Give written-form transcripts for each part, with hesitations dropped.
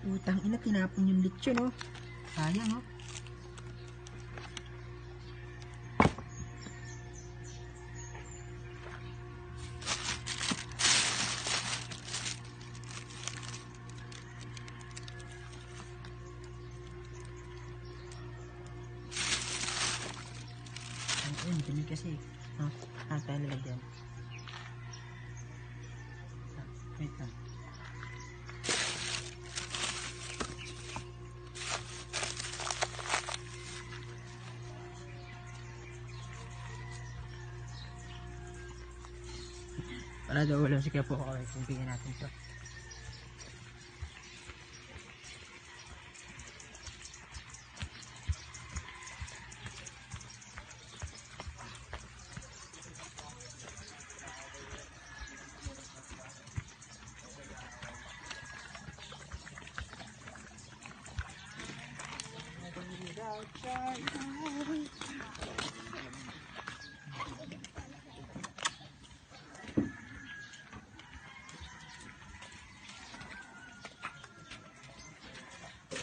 Utang ina, tinapon yung lechon, oh. Sayang, oh. Ayun, dumi kasi. Tayo nilagyan. Wait lang. Para daw walang sige po ako. Kumpingin natin ito.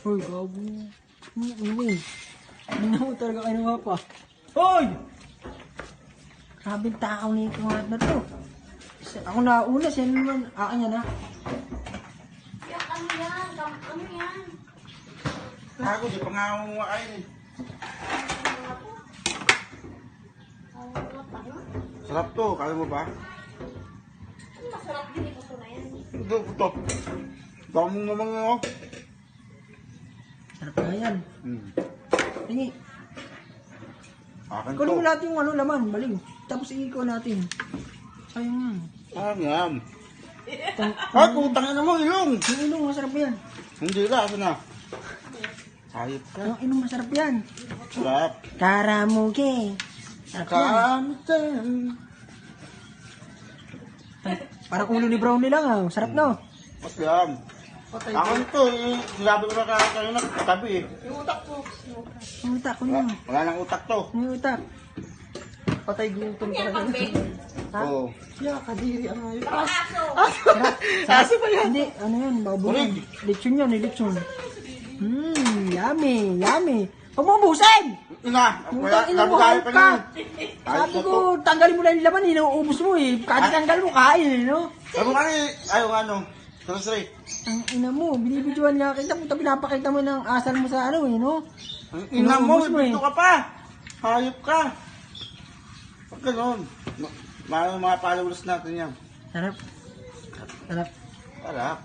Hoy, gabo. Hindi mo talaga kinuha pa. Hoy! Grabing takaw na yung kuhat na to. Ako nauna, siya naman. Akin yan, ha? Ano yan? Ano yan? Ako, di pa nga ako makain. Sarap to, kaya mo ba? Masarap din ito na yan. Ito. Dami naman nga ako. Sarap na yan. Tingi. Akin Kunin mo to. natin yung ano laman, baling. Tapos iiko natin. Sayang yan. Ay, putang ina mo, ilong. Yung ilong, masarap yan. Hindi na, asa na? Hayop ka. Yung ilong, masarap yan. Sarap. Karamuge. Sarap yan. Kamten. Parang ulo ni Brownie lang, ah. Sarap, no? Maslam. Akin to, sinabi ko na kanina, katabi eh. Yung utak, kunin mo. Wala nang utak to. Yung utak. Patay gutom talaga. Ha? Oo. Siya, kadiri ang ayun. Aso! Aso ba yan? Hindi, ano yan, baboy. Kulig. Lechon yan, lechon. Yummy. Huwag mo busin! Ina, wala, Ina mo, nabugay pa ka. niya. Sabi ko, tanggalin mo lang yung laman, inuubos mo eh. Kahit tanggal mo, kain eh, no? Sabi ka ni, ayaw nga no. Sarasray. Ang ina mo, binibidyoan nga kita, puta pinapakita mo ng asal mo sa ano eh, no? Ang ina mo, Inuubos mo eh. dito ka pa. Hayop ka. Pag ganon. Mga followers natin yan. Sarap. Sarap.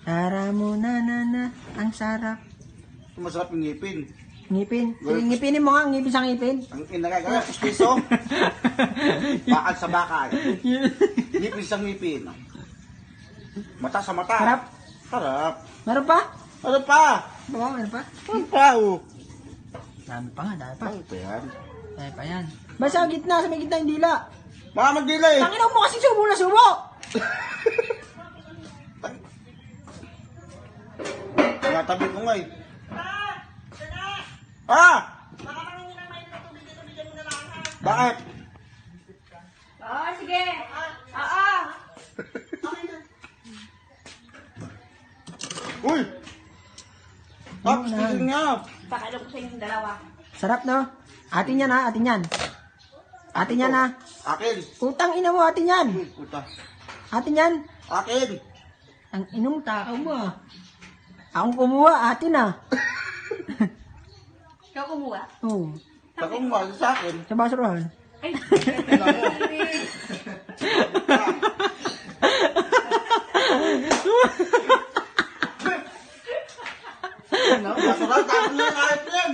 Tara mo na, ang sarap. Masarap yung ngipin. Ngipin. Ngipinin mo nga, ngipin sa ngipin. Ang inagagala, pustiso. Bakal sa bakal. Ngipin sa ngipin. Mata sa mata. Sarap. Sarap. Meron pa? Ano pa? Meron pa? Ano pa, oh? Dami pa. Ano pa yan? Dami pa yan. Basta sa gitna, sa may gitna yung dila. Mga magdilay. Tanginaw mo kasi subo na subo! Natabi ko nga eh. Ah! Bakit? Sige! Uy! Tapos tigil nga. Pakailan ko sa inyong dalawa. Sarap, no? Atin yan, ha? Atin yan. Atin yan, ha? Akin. Utang ina mo, atin yan. Puta. Atin yan. Akin. Ang inong takaw mo, ah. Akong kumuha, atin, ah. Ikaw kumuha? Oo. Takong mahal sa akin. Sa basurahan. Ay! Tingnan mo. Masarap, tapos na yung kahit yan.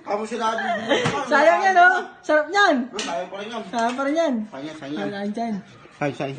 Kamu sila. Sayang yan, oh. Sarap yan. Sayang pa rin yan. Sarap pa rin yan. Sayang. Sayang dyan. Sayang.